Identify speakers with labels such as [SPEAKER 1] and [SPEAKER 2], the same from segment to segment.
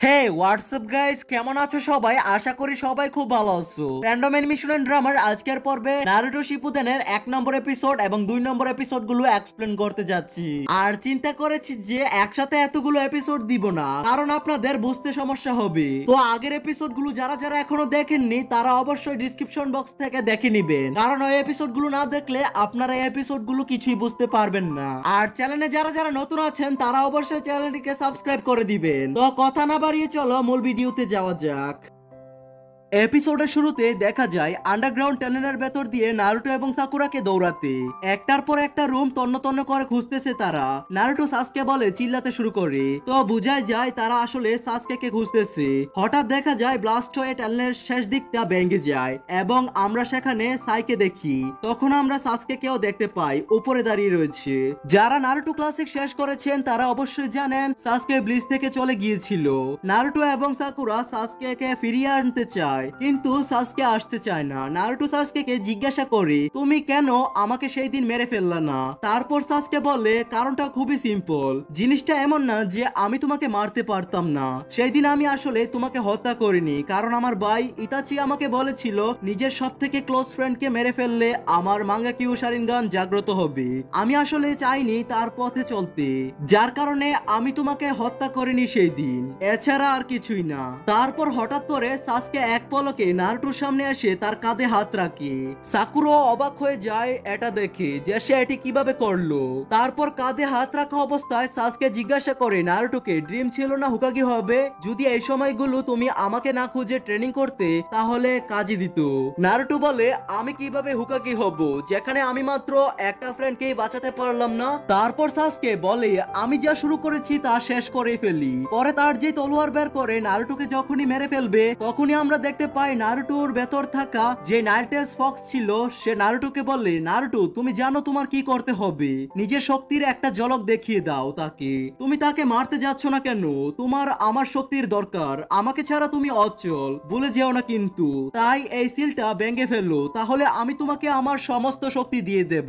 [SPEAKER 1] হে WhatsApp guys, কেমন আছো সবাই? আশা করি সবাই খুব ভালো আছো। র্যান্ডম অ্যানিমেশন এন্ড ড্রামার আজকের পর্বে নারুটো শিপুদেনের 1 নম্বর এপিসোড এবং 2 নম্বর এপিসোড গুলো এক্সপ্লেন করতে যাচ্ছি। আর চিন্তা করেছি যে একসাথে এতগুলো এপিসোড দিব না, কারণ আপনাদের বুঝতে সমস্যা হবে। তো আগের এপিসোড গুলো যারা যারা এখনো দেখেননি তারা অবশ্যই ডেসক্রিপশন বক্স থেকে দেখে নিবেন, কারণ ওই এপিসোড গুলো না দেখলে আপনারা এই এপিসোড গুলো কিছুই বুঝতে পারবেন না। আর চ্যানেলে যারা যারা নতুন আছেন তারা অবশ্যই চ্যানেলটিকে সাবস্ক্রাইব করে দিবেন। তো কথা না বাড়িয়ে চলো মূল ভিডিওতে যাওয়া যাক। এপিসোডের শুরুতে দেখা যায় আন্ডারগ্রাউন্ড টানেলের ভেতর দিয়ে নারুটো এবং সাকুরাকে দৌড়াতে। একটার পর একটা রুম তন্ন তন্ন করে খুঁজতেছে তারা। নারুটো সাসকে বলে চিল্লাতে শুরু করে, তো বুঝাই যায় তারা আসলে সাসকেকে খুঁজতেছে। হঠাৎ দেখা যায় ব্লাস্ট হয়ে টানেলের শেষ দিকটা ভেঙে যায় এবং আমরা সেখানে সাইকে দেখি। তখন আমরা সাসকেকেও দেখতে পাই, উপরে দাঁড়িয়ে রয়েছে। যারা নারুটো ক্লাসিক শেষ করেছেন তারা অবশ্যই জানেন সাসকে ব্লিচ থেকে চলে গিয়েছিল। নারুটো এবং সাকুরা সাসকেকে ফিরিয়ে আনতে চায়, কিন্তু সাসকে আসতে চায় না। নারুটো সাসকেকে জিজ্ঞাসা করে, তুমি কেন আমাকে সেই দিন মেরে ফেললা না? তারপর সাসকে বলে, কারণটা খুবই সিম্পল। জিনিসটা এমন না যে আমি তোমাকে মারতে পারতাম না। সেই দিন আমি আসলে তোমাকে হত্যা করিনি, কারণ আমার ভাই ইতাচি আমাকে বলেছিল নিজের সব থেকে ক্লোজ ফ্রেন্ডকে মেরে ফেললে আমার মাঙ্গাকিউ শারিনগান জাগ্রত হবে। আমি আসলে চাইনি তার পথে চলতে, যার কারণে আমি তোমাকে হত্যা করিনি সেই দিন, এছাড়া আর কিছুই না। তারপর হঠাৎ করে সাসকে এক পলকে নারুটোর সামনে এসে তার কাঁধে হাত রাখে। সাকুরো অবাক হয়ে যায় এটা দেখে যে সে এটি কিভাবে করলো। তারপর কাঁধে হাত রাখা অবস্থায় সাসকে জিজ্ঞাসা করে নারুটোকে, ড্রিম ছিল না হুকাগি হবে? যদি এই সময়গুলো তুমি আমাকে না খুঁজে ট্রেনিং করতে তাহলে কাজে দিত। নারুটো বলে, আমি কিভাবে হুকাগি হব যেখানে আমি মাত্র একটা ফ্রেন্ডকেই বাঁচাতে পারলাম না? তারপর সাসকে বলে, আমি যা শুরু করেছি তা শেষ করে ফেলি। পরে তার যে তলোয়ার বের করে নারুটোকে যখনই মেরে ফেলবে তখনই আমরা দেখতে পাই নারুটোর ভেতর থাকা যে নাইনটেলস ফক্স ছিল সে নারুটোকে বলে, নারুটো তুমি জানো তোমার কি করতে হবে? নিজের শক্তির একটা ঝলক দেখিয়ে দাও তাকে। তুমি তাকে মারতে যাচ্ছ না কেন? তোমার আমার শক্তির দরকার, আমাকে ছাড়া তুমি অচল, ভুলে যেও না কিন্তু। তাই এই সিলটা ভেঙে ফেলো, তাহলে আমি তোমাকে আমার সমস্ত শক্তি দিয়ে দেব।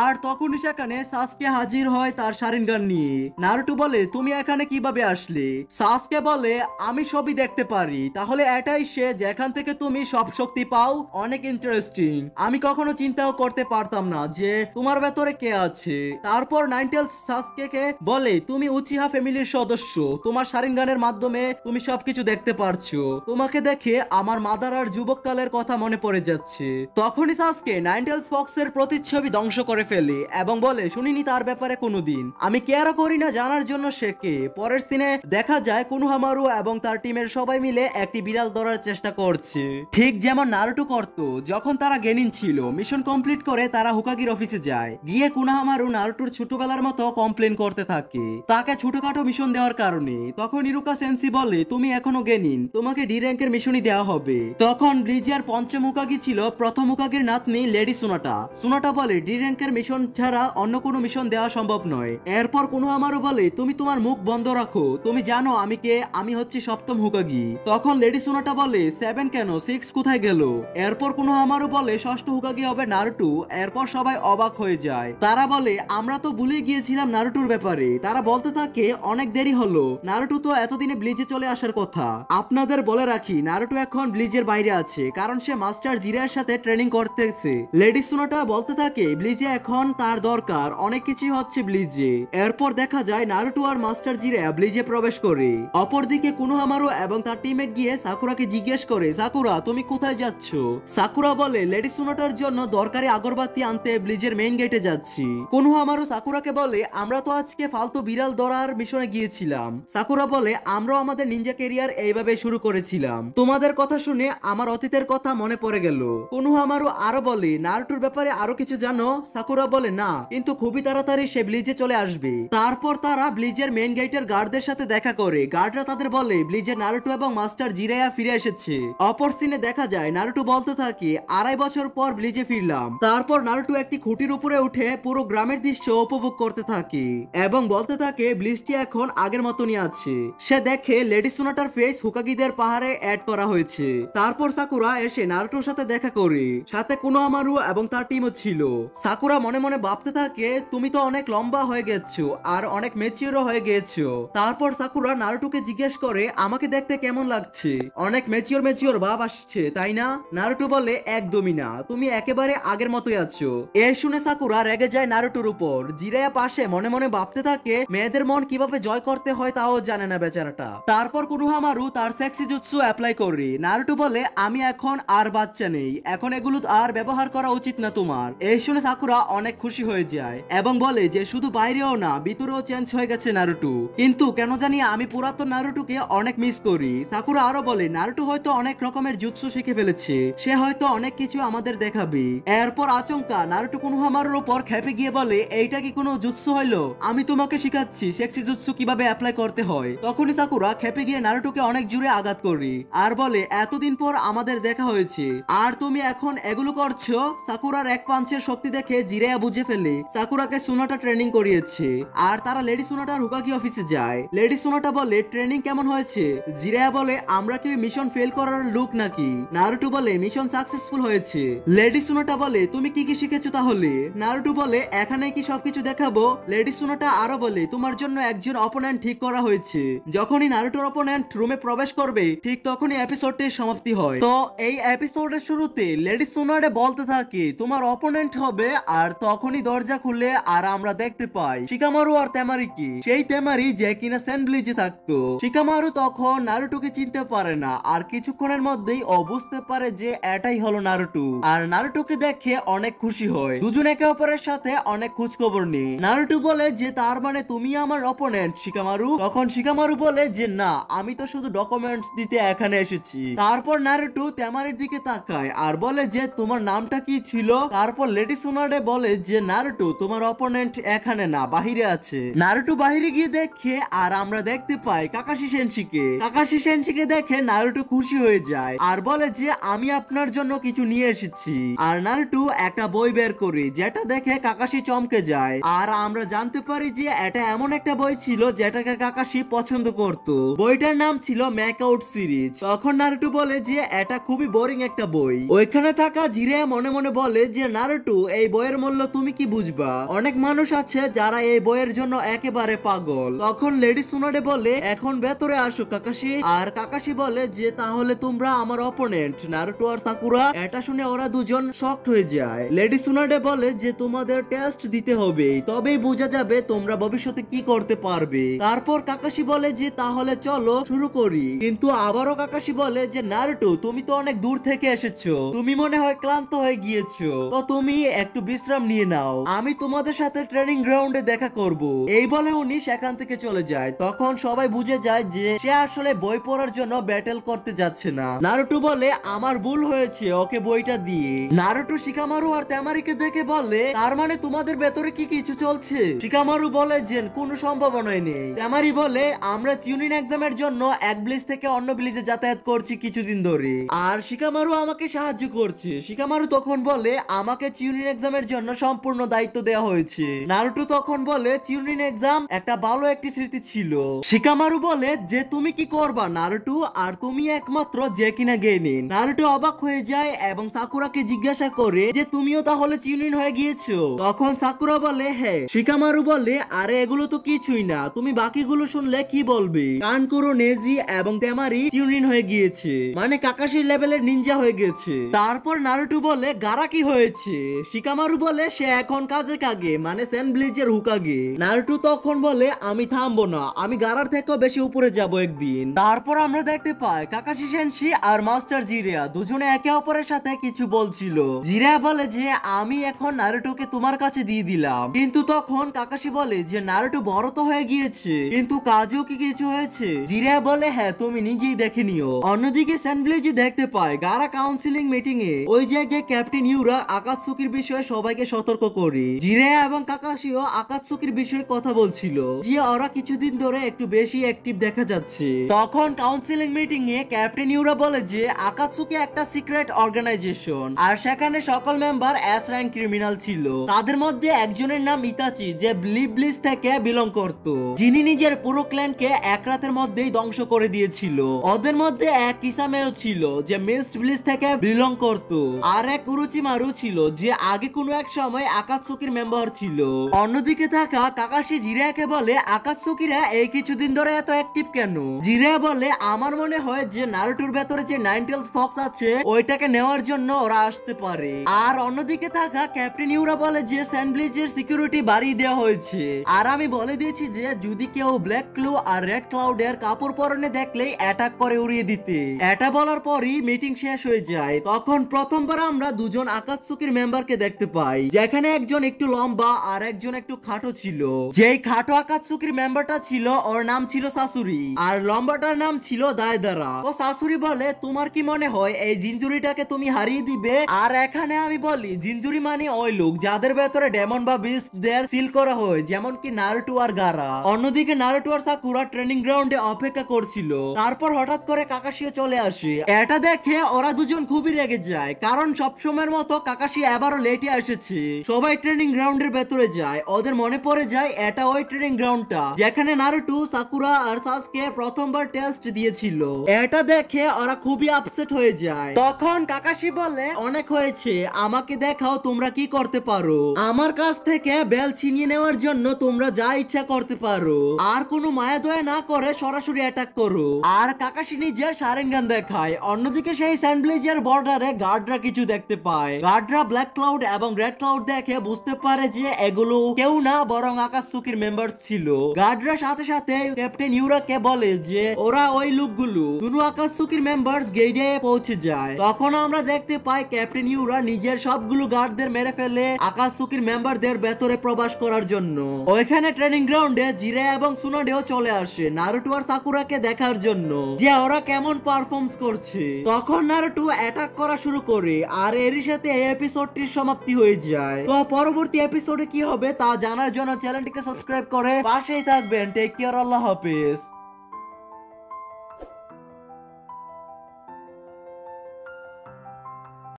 [SPEAKER 1] আর তখনই সেখানে সাসকে হাজির হয় তার শারিনগান নিয়ে। নারুটো বলে, তুমি এখানে কিভাবে আসলে? সাসকে বলে, আমি সবই দেখতে পারি। তাহলে এটাই সে যেখান থেকে তুমি সব শক্তি পাও? অনেক ইন্টারেস্টিং। আমি কখনো চিন্তাও করতে পারতাম না যে তোমার ভেতরে কে আছে। তারপর নাইনটেলস সাসকেকে বলে, তুমি উচিহা ফ্যামিলির সদস্য, তোমার শারিনগানের মাধ্যমে তুমি সবকিছু দেখতে পারছো। তোমাকে দেখে আমার মাদার আর যুবককালের কথা মনে পড়ে যাচ্ছে। তখনই সাসকে নাইনটেলস ফক্সের প্রতিচ্ছবি ধ্বংস করে ফেলে এবং বলে, শুনিনি তার ব্যাপারে কোনোদিন, আমি কেয়ারও করি না জানার জন্য সে কে। পরের সিনে দেখা যায় কোনোহামারু এবং তার টিমের সবাই মিলে একটি বিড়াল ধরার চেষ্টা করছে, ঠিক যেমন নারুটো করতো যখন তারা গেনিন ছিল। মিশন কমপ্লিট করে তারা হুকাগির অফিসে যায়। গিয়ে কোনোহামারু নারুটোর ছোটবেলার মতো কমপ্লেন করতে থাকে তাকে ছোটখাটো মিশন দেওয়ার কারণে। তখন ইরুকা সেন্সি বলে, তুমি এখনো গেনিন, তোমাকে ডি র্যাঙ্কের মিশনই দেওয়া হবে। তখন ব্লিজার পঞ্চম হুকাগি ছিল প্রথম হুকাগির নাতনি লেডি সুনাটা। সুনাটা বলে, ডি র্যাঙ্কের মিশন ছাড়া অন্য কোনো মিশন দেওয়া সম্ভব নয়। এরপর কোনোহামারু বলে, তুমি তোমার মুখ বন্ধ রাখো, তুমি জানো আমি কে? আমি হচ্ছে সপ্তম হুকাগি। তখন লেডি সুনাটা বলে, 7 কেন, 6 কোথায় গেল? এরপর কোনোহামারু বলে, ষষ্ঠ হুকাগি হবে নারুটো। এরপর সবাই অবাক হয়ে যায়, তারা বলে, আমরা তো ভুলে গিয়েছিলাম নারুটোর ব্যাপারে। তারা বলতে থাকে, অনেক দেরি হলো, নারুটো তো এতদিনে ব্লিজে চলে আসার কথা। আপনাদের বলে রাখি, নারুটো এখন ব্লিজের বাইরে আছে, কারণ সে মাস্টার জিরার সাথে ট্রেনিং করতেছে। লেডি সুনাটা বলতে থাকে, ব্লিজে এখন তার দরকার, অনেক কিছু হচ্ছে ব্লিজে। এরপর দেখা যায় নারুটো আর মাস্টার জিরা ব্লিজে প্রবেশ করে। অপরদিকে কোনোহামারু এবং তার টিমমেট গিয়ে সাকুরাকে জিজ্ঞেস করে, সাকুরা তুমি কোথায় যাচ্ছ? সাকুরা বলে, লেডি সুনাটার জন্য দরকারি আগরবাতি আনতে ব্লিজের মেইন গেটে যাচ্ছি। কোনোহামারু সাকুরাকে বলে, আমরা তো আজকে ফালতু বিড়াল ধরার মিশনে গিয়েছিলাম। সাকুরা বলে, আমরাও আমাদের নিনজা ক্যারিয়ার এইভাবে শুরু করেছিলাম। তোমাদের কথা শুনে আমার অতীতের কথা মনে পড়ে গেল। কোনোহামারু আরো বলে, নারুটোর ব্যাপারে আরো কিছু জানো? সাকুরা বলে, না, কিন্তু খুবই তাড়াতাড়ি সে ব্লিজে চলে আসবে। তারপর তারা ব্লিজের মেইন গেটের গার্ডদের সাথে দেখা করে। গার্ডরা তাদের বলে, ব্লিজে নারুটো এবং মাস্টার জিরায়া ফিরে এসেছে। অপর সিনে দেখা যায় নারুটো বলতে থাকে 2.5 বছর পর ব্লিজে ফিরলাম। তারপর নারুটো একটি খুঁটির উপরে উঠে পুরো গ্রামের দৃশ্য উপভোগ করতে থাকে এবং বলতে থাকে ব্লিজটি এখন আগের মতনই আছে। সে দেখে লেডি সোনাটার ফেস হোকাগিদের পাহাড়ে অ্যাড করা হয়েছে। তারপর সাকুরা এসে নারুটোর সাথে দেখা করে, সাথে কোনোহামারু এবং তার টিমও ছিল। সাকুরা মনে মনে ভাবতে থাকে তুমি তো অনেক লম্বা হয়ে গেছো আর অনেক ম্যাচিওরও হয়ে গেছো। তারপর সাকুরা নারুটোকে জিজ্ঞেস করে আমাকে দেখতে কেমন লাগছে, অনেক ম্যাচিওর ভাব আসছে তাই না? নারুটো বলে একদমই না, তুমি একেবারে আগের মতোই আছো। এই শুনে সাকুরা রেগে যায় নারুটোর উপর। জিরায়া পাশে মনে মনে ভাবতে থাকে মেয়েদের মন কিভাবে জয় করতে হয় তাও জানে না বেচারাটা। তারপর কোনোহামারু তার সেক্সি জুৎসু অ্যাপ্লাই করে। নারুটো বলে আমি এখন আর বাচ্চা নেই, এখন এগুলো আর ব্যবহার করা উচিত না তোমার। এই শুনে সাকুরা অনেক খুশি হয়ে যায় এবং বলে যে শুধু বাইরেও না ভিতরেও চেঞ্জ হয়ে গেছে নারুটো, কিন্তু কেন জানি আমি পুরাতন নারুটোকে অনেক মিস করি। সাকুরা আরো বলে নারুটো হয়তো অনেক রকমের জুৎসু শিখে ফেলেছে, সে হয়তো অনেক কিছু আমাদের দেখাবে। এরপর আচমকা নারুটো কোনোহামারুর উপর খেপে গিয়ে বলে এইটা কি কোনো জুৎসু হইলো, আমি তোমাকে শিখাচ্ছি সেক্সি জুৎসু কিভাবে অ্যাপ্লাই করতে হয়। তখনই সাকুরা খেপে গিয়ে নারুটোকে অনেক জোরে আঘাত করে আর বলে এতদিন পর আমাদের দেখা হয়েছে আর তুমি এখন এগুলো করছো। সাকুরার এক পাঞ্চের শক্তি দেখে জিরায়া বুঝে ফেলে সাকুরাকে সোনাটা ট্রেনিং করিয়েছে আর তারা লেডি সোনাটার হোকাগি অফিসে যায়। লেডি সোনাটা বলে ট্রেনিং কেমন হয়েছে? জিরায়া বলে আমরা কি মিশন ফেল করার লোক নাকি? নারুটো বলে মিশন সাকসেসফুল হয়েছে। লেডি সোনাটা বলে তুমি কি কি শিখেছো তাহলে? নারুটো বলে এখানে কি সবকিছু দেখাবো? লেডি সোনাটা আরো বলে তোমার জন্য একজন অপোনেন্ট ঠিক করা হয়েছে। যখনই নারুটোর অপোনেন্ট রুমে প্রবেশ করবে ঠিক তখনই এপিসোডটির সমাপ্তি হয়। তো এই এপিসোডের শুরুতে লেডি সোনারে বলতে থাকে তোমার অপোনেন্ট হবে আর তখনই দরজা খুলে আর আমরা দেখতে পাই শিকামারু আর তেমারিকে। সেই তেমারি যে কিনা সেনব্লিজে থাকতো। শিকামারু তখন নারুটোকে চিনতে পারে না আর কিছুক্ষণের মধ্যেই ও বুঝতে পারে যে এটাই হলো নারুটো আর নারুটোকে দেখে অনেক খুশি হয়। দুজন একে অপরের সাথে অনেক খোঁজ খবর নেই। নারুটো বলে যে তার মানে তুমি আমার অপোনেন্ট শিকামারু। তখন শিকামারু বলে যে না, আমি তো শুধু ডকুমেন্টস দিতে এখানে এসেছি। তারপর নারুটো তেমারির দিকে তাকায় আর বলে যে তোমার নামটা কি ছিল? তারপর লেডি সোনারে বলে যে নারুটো তোমার অপোনেন্ট এখানে না, বাহিরে আছে। নারুটো বাহিরে গিয়ে দেখে আর আমরা দেখতে পাই কাকাশি সেনশিকে। কাকাশি সেনশিকে দেখে নারুটো খুশি হয়ে যায় আর বলে যে আমি আপনার জন্য কিছু নিয়ে এসেছি। আর নারুটো একটা বই বের করে যেটা দেখে কাকাশি চমকে যায় আর আমরা জানতে পারি যে এটা এমন একটা বই ছিল যেটাকে কাকাশি পছন্দ করত। বইটার নাম ছিল ম্যাকআউট সিরিজ। তখন নারুটো বলে যে এটা খুবই বোরিং একটা বই। ওইখানে থাকা জিরায়া মনে মনে বলে যে নারুটো এই বইয়ের মূল্য তুমি কি বুঝবা, অনেক মানুষ আছে যারা এই বইয়ের জন্য একেবারে পাগল। তখন লেডি সোনারে বলে এখন ভেতরে আসো কাকাশি। আর কাকাশি বলে যে তাহলে তোমরা আমার অপোনেন্ট নারুটো আর সাকুরা। এটা শুনে ওরা দুজন শকড হয়ে যায়। লেডি সোনারে বলে যে তোমাদের টেস্ট দিতে হবে, তবেই বোঝা যাবে তোমরা ভবিষ্যতে কি করতে পারবে। তারপর কাকাশি বলে যে তাহলে চলো শুরু করি, কিন্তু আবারও কাকাশি বলে যে নারুটো তুমি তো অনেক দূর থেকে এসেছো, তুমি মনে হয় ক্লান্ত হয়ে গিয়েছো, তো তুমি একটু বিশ্রাম নিয়ে নাও, আমি তোমাদের সাথে ট্রেনিং গ্রাউন্ডে দেখা করব। এই বলে উনি সেখান থেকে চলে যায়। তখন সবাই বুঝে যায় যে সে আসলে বই পড়ার জন্য ব্যাটেল করতে যাচ্ছে না। নারুটো বলে আমার ভুল হয়েছে, ওকে বইটা দিয়ে। নারুটো শিকামারু আর তেমারিকে দেখে বলে তার মানে তোমাদের ভেতরে কি কিছু চলছে? শিকামারু বলে যে কোনো সম্ভাবনাই নেই। তেমারি বলে আমরা টিউনিং এক্সামের জন্য এক ব্লিজ থেকে অন্য ব্লিজে যাতায়াত করছি কিছুদিন ধরে আর শিকামারু আমাকে সাহায্য করছে। শিকামারু তখন বলে আমাকে টিউনিং এক্সামের জন্য সম্পূর্ণ দায়িত্ব দেওয়া হয়েছে। নারুটো তখন বলে টিউনিং এক্সাম একটা ভালো একটি স্মৃতি ছিল। শিকামারু বলে যে তুমি কি করবা নারুটো, আর তুমি একমাত্র যে কিনা গেনিন। নারুটো অবাক হয়ে যায় এবং সাকুরাকে জিজ্ঞাসা করে যে তুমিও তাহলে টিউনিং হয়ে গিয়েছো? তখন সাকুরা বলে হ্যাঁ। শিকামারু বলে আরে এগুলো তো কিছুই না, তুমি বাকিগুলো শুনলে কি বলবে? কানকুরো, নেজি এবং তেমারি টিউনিং হয়ে গিয়েছে, মানে কাকাশির লেভেলের নিনজা হয়ে গেছে। তারপর নারুটো বলে গারা কি হয়েছে? শিকামারু বলে সে এখন কাজে কাগে, মানে সেনব্লিজের হুকাগে। নারুটো তখন বলে আমি থামবো না, আমি গারার থেকেও বেশি উপরে যাব একদিন। তারপর আমরা দেখতে পাই কাকাশি সেনশি আর মাস্টার জিরায়া দুজনে একে অপরের সাথে কিছু বলছিল। জিরায়া বলে যে আমি এখন নারুটোকে তোমার কাছে দিয়ে দিলাম, কিন্তু তখন কাকাশি বলে যে নারুটো বড় তো হয়ে গিয়েছে, কিন্তু কাজেও কি কিছু হয়েছে? জিরায়া বলে হ্যাঁ তুমি নিজেই দেখে নিও। অন্যদিকে সেনব্লিজি দেখতে পায় গারা কাউন্সিলিং মিটিং এ ওই জায়গায় ক্যাপ্টেন ইউরা আকাতসুকির বিষয়ে সবাইকে সতর্ক করে। জিরায়া এবং কাকাশিও আকাতসুকির বিষয়ে কথা বলছিল যে ওরা কিছুদিন ধরে একটু বেশি অ্যাক্টিভ দেখা যাচ্ছে। তখন কাউন্সিলিং মিটিং এ ক্যাপ্টেন ক্যাপ্টেন ইউরা বলে যে আকাতসুকি একটা সিক্রেট অর্গানাইজেশন আর সেখানে সকল মেম্বার এস র্যাঙ্ক ক্রিমিনাল ছিল। তাদের মধ্যে একজনের নাম ইতাচি যে ব্লিস থেকে বিলং করত, যিনি নিজের পুরো ক্ল্যানকে এক রাতের মধ্যেই ধ্বংস করে দিয়েছিল। ওদের মধ্যে এক কিসামেও ছিল যে মিস্ট ব্লিস থেকে বিলং করত, আর এক উরুচিমারু ছিল যে আগে কোনো এক সময় আকাতসুকির মেম্বার ছিল। অন্যদিকে থাকা কাকাশি জিরায়াকে বলে আকাতসুকিরা এই কিছুদিন ধরে এত অ্যাক্টিভ কেন? জিরায়া বলে আমার মনে হয় যে নারুটোর ভেতরে যে নাইনটেলস ফক্স আছে ওইটাকে নেওয়ার জন্য ওরা আসতে পারে। আর অন্যদিকে থাকা ক্যাপ্টেন ইউরা বলে যে স্যান্ডব্লিচের সিকিউরিটি বাড়িয়ে দেওয়া হয়েছে, আর আমি বলে দিয়েছি যে যদি কেউ ব্ল্যাক ক্লু আর রেড ক্লাউডের কাপড় পরনে দেখলেই অ্যাটাক করে উড়িয়ে দিতে। এটা বলার পরই মিটিং শেষ হয়ে যায়। তখন প্রথমবার আমরা দুজন আকাতসুকির মেম্বারকে দেখতে পাই, যেখানে একজন একটু লম্বা আর একজন একটু খাটো ছিল। যেই খাটো আকাতসুকির মেম্বারটা ছিল ওর নাম ছিল সাসুরি, আর লম্বাটার নাম ছিল দায়দারা। তো সাসুরি বলে তোমার কি মনে হয় এই জিনজুরিটাকে তুমি হারিয়ে দিবে? আর এখানে আমি বলি জিনজুরি মানে ওই লোক যাদের ভেতরে ডেমন বা বিস্টদের সিল করা হয়, যেমন কি নারুটো আর গারা। অন্যদিকে নারুটো আর সাকুরা ট্রেনিং গ্রাউন্ডে অপেক্ষা করছিল। তারপর হঠাৎ করে কাকাশিও চলে আসে। এটা দেখে ওরা দুজন খুবই রেগে যায়, কারণ সবসময়ের মতো কাকাশি এবারও লেটে এসেছে। সবাই ট্রেনিং গ্রাউন্ডের ভেতরে যায়। ওদের মনে পড়ে যায় এটা ওই ট্রেনিং গ্রাউন্ডটা যেখানে নারুটো, সাকুরা আর সাসকে প্রথমবার টেস্ট দিয়েছিল। এটা দেখে ওরা খুবই আপসেট হয়ে যায়। তখন কাকাশি বলে অনেক হয়েছে, আমাকে দেখাও তোমরা কি করতে পারো। আমার কাছ থেকে বেল ছিনিয়ে নেওয়ার জন্য তোমরা যা ইচ্ছা করতে পারো, আর কোনো মায়া দয়া না করে সরাসরি অ্যাটাক করো। আর কাকাশি নিজের শারিনগান দেখায়। অন্যদিকে সেই স্যান্ডব্লিজের বর্ডারে গার্ডরা কিছু দেখতে পায়। গার্ডরা ব্ল্যাক ক্লাউড এবং রেড ক্লাউড দেখে বুঝতে পারে যে এগুলো কেউ না বরং আকাতসুকির মেম্বার ছিল। গার্ডরা সাথে সাথে ক্যাপ্টেন ইউরাকে বলে যে ওরা ওই লোকগুলো দুনো আকাতসুকির মেম্বার্স গেটে পৌঁছে যায়। তখন আমরা দেখতে পাই ক্যাপ্টেন ইউরা নিজের সবগুলো গার্ডদের মেরে ফেলে আকাতসুকির মেম্বারদের ভেতরে প্রবেশ করার জন্য। ওইখানে ট্রেনিং গ্রাউন্ডে জিরে এবং সুনাডেও চলে আসে নারুটো আর সাকুরাকে দেখার জন্য যে ওরা কেমন পারফর্মস করছে। তখন নারুটো অ্যাটাক করা শুরু করে, আর এরই সাথে এই এপিসোডটির সমাপ্তি হয়ে যায়। তো পরবর্তী এপিসোডে কি হবে তা জানার জন্য চ্যানেলটিকে সাবস্ক্রাইব করে পাশেই থাকবেন। টেক কেয়ার, আল্লাহ হাফেজ।